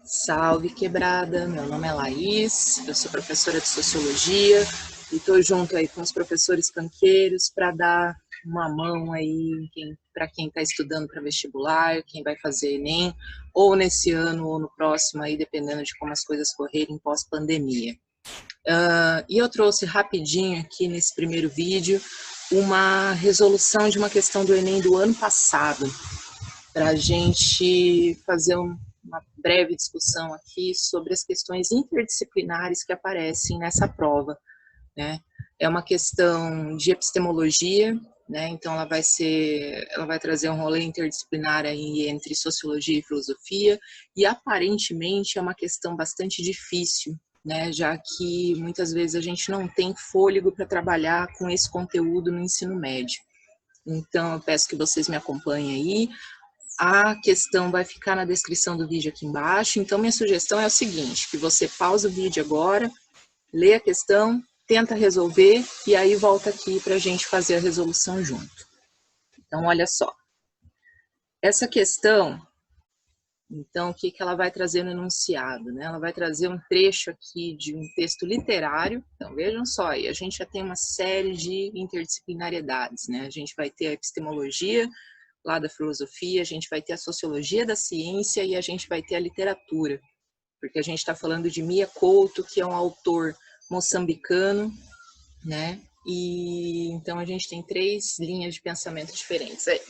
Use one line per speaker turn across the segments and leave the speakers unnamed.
Salve quebrada, meu nome é Laís, eu sou professora de Sociologia e estou junto aí com os professores canqueiros para dar uma mão aí para quem está estudando para vestibular, quem vai fazer Enem, ou nesse ano ou no próximo aí, dependendo de como as coisas correrem pós-pandemia. E eu trouxe rapidinho aqui nesse primeiro vídeo uma resolução de uma questão do Enem do ano passado, para a gente fazer uma breve discussão aqui sobre as questões interdisciplinares que aparecem nessa prova, né? É uma questão de epistemologia, né? Então ela vai trazer um rolê interdisciplinar aí entre sociologia e filosofia, e aparentemente é uma questão bastante difícil, né? Já que muitas vezes a gente não tem fôlego para trabalhar com esse conteúdo no ensino médio. Então eu peço que vocês me acompanhem aí. A questão vai ficar na descrição do vídeo aqui embaixo, então minha sugestão é o seguinte, que você pausa o vídeo agora, lê a questão, tenta resolver e aí volta aqui para a gente fazer a resolução junto. Então, olha só. Essa questão, então, o que ela vai trazer no enunciado, né? Ela vai trazer um trecho aqui de um texto literário. Então, vejam só, aí a gente já tem uma série de interdisciplinariedades, né? A gente vai ter a epistemologia, lá da filosofia, a gente vai ter a sociologia da ciência e a gente vai ter a literatura, porque a gente está falando de Mia Couto, que é um autor moçambicano, né? E então a gente tem três linhas de pensamento diferentes aí.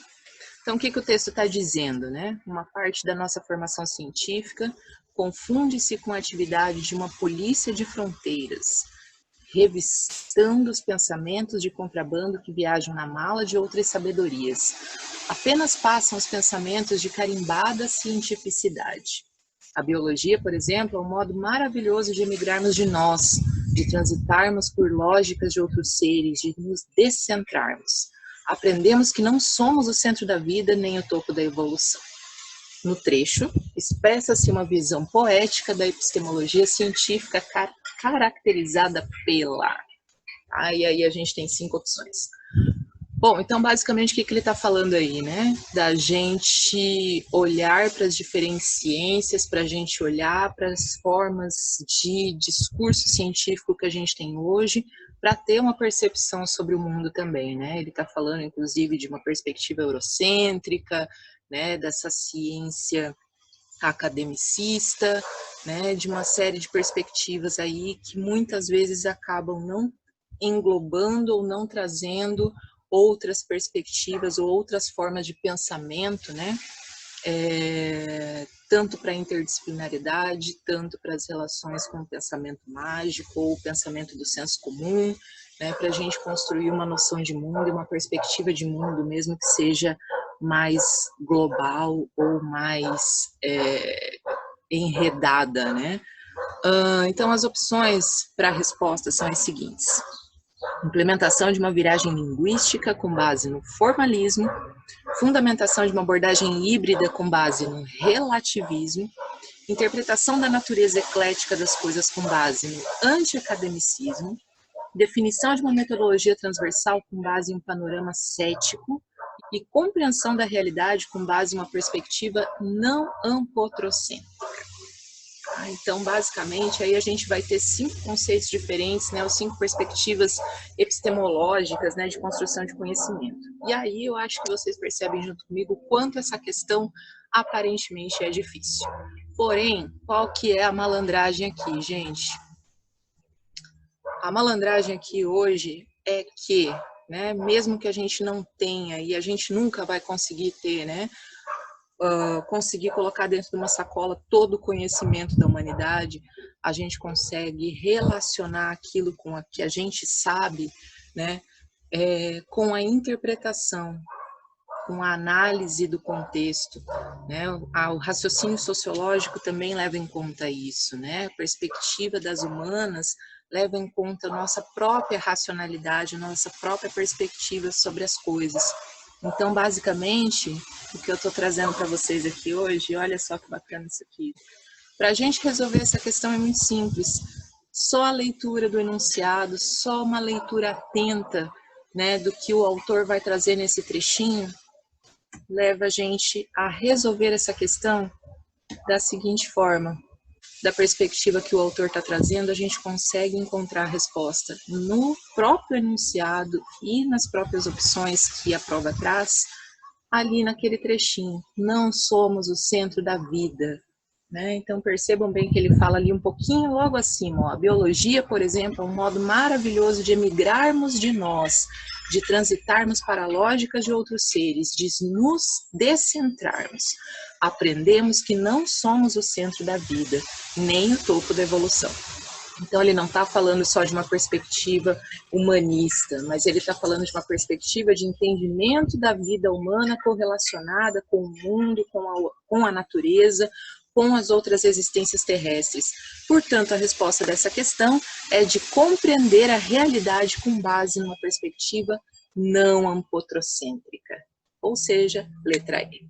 Então, o que o texto está dizendo, né? Uma parte da nossa formação científica confunde-se com a atividade de uma polícia de fronteiras, revistando os pensamentos de contrabando que viajam na mala de outras sabedorias. Apenas passam os pensamentos de carimbada cientificidade. A biologia, por exemplo, é um modo maravilhoso de emigrarmos de nós, de transitarmos por lógicas de outros seres, de nos descentrarmos. Aprendemos que não somos o centro da vida nem o topo da evolução. No trecho, expressa-se uma visão poética da epistemologia científica caracterizada pela... E aí a gente tem 5 opções. Bom, então basicamente o que ele está falando aí, né? Da gente olhar para as diferentes ciências, para a gente olhar para as formas de discurso científico que a gente tem hoje, para ter uma percepção sobre o mundo também, né? Ele está falando, inclusive, de uma perspectiva eurocêntrica, né? Dessa ciência academicista, né? De uma série de perspectivas aí que muitas vezes acabam não englobando ou não trazendo outras perspectivas ou outras formas de pensamento, né? Tanto para a interdisciplinaridade, tanto para as relações com o pensamento mágico ou o pensamento do senso comum, né? Para a gente construir uma noção de mundo e uma perspectiva de mundo, mesmo que seja mais global ou mais enredada, né? Então, as opções para a resposta são as seguintes: implementação de uma viragem linguística com base no formalismo, fundamentação de uma abordagem híbrida com base no relativismo, interpretação da natureza eclética das coisas com base no anti-academicismo, definição de uma metodologia transversal com base em um panorama cético e compreensão da realidade com base em uma perspectiva não antropocêntrica. Então, basicamente, aí a gente vai ter 5 conceitos diferentes, né, ou 5 perspectivas epistemológicas, né, de construção de conhecimento. E aí eu acho que vocês percebem junto comigo o quanto essa questão aparentemente é difícil. Porém, qual que é a malandragem aqui, gente? A malandragem aqui hoje é que, né, mesmo que a gente não tenha, e a gente nunca vai conseguir ter, né, conseguir colocar dentro de uma sacola todo o conhecimento da humanidade, a gente consegue relacionar aquilo com o que a gente sabe, né, com a interpretação, com a análise do contexto, né? O raciocínio sociológico também leva em conta isso, né? A perspectiva das humanas leva em conta a nossa própria racionalidade, a nossa própria perspectiva sobre as coisas. Então, basicamente, o que eu estou trazendo para vocês aqui hoje, olha só que bacana isso aqui. Para a gente resolver essa questão é muito simples. Só a leitura do enunciado, só uma leitura atenta, né, do que o autor vai trazer nesse trechinho, leva a gente a resolver essa questão da seguinte forma: da perspectiva que o autor está trazendo, a gente consegue encontrar a resposta no próprio enunciado e nas próprias opções que a prova traz, ali naquele trechinho. Não somos o centro da vida, né? Então percebam bem que ele fala ali um pouquinho logo acima, ó, a biologia, por exemplo, é um modo maravilhoso de emigrarmos de nós, de transitarmos para lógicas de outros seres, de nos descentrarmos. Aprendemos que não somos o centro da vida, nem o topo da evolução. Então ele não está falando só de uma perspectiva humanista, mas ele está falando de uma perspectiva de entendimento da vida humana correlacionada com o mundo, com a natureza, com as outras existências terrestres. Portanto, a resposta dessa questão é de compreender a realidade com base numa perspectiva não antropocêntrica, ou seja, letra E,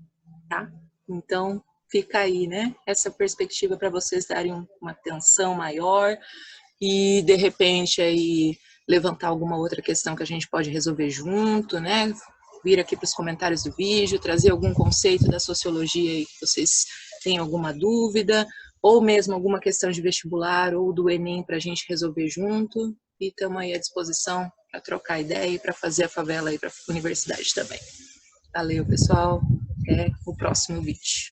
tá? Então, fica aí, né, essa perspectiva para vocês darem uma atenção maior e, de repente, aí levantar alguma outra questão que a gente pode resolver junto, né? Vir aqui para os comentários do vídeo, trazer algum conceito da sociologia aí que vocês têm alguma dúvida, ou mesmo alguma questão de vestibular ou do Enem para a gente resolver junto. E estamos aí à disposição para trocar ideia e para fazer a favela aí para a universidade também. Valeu, pessoal. Até o próximo vídeo.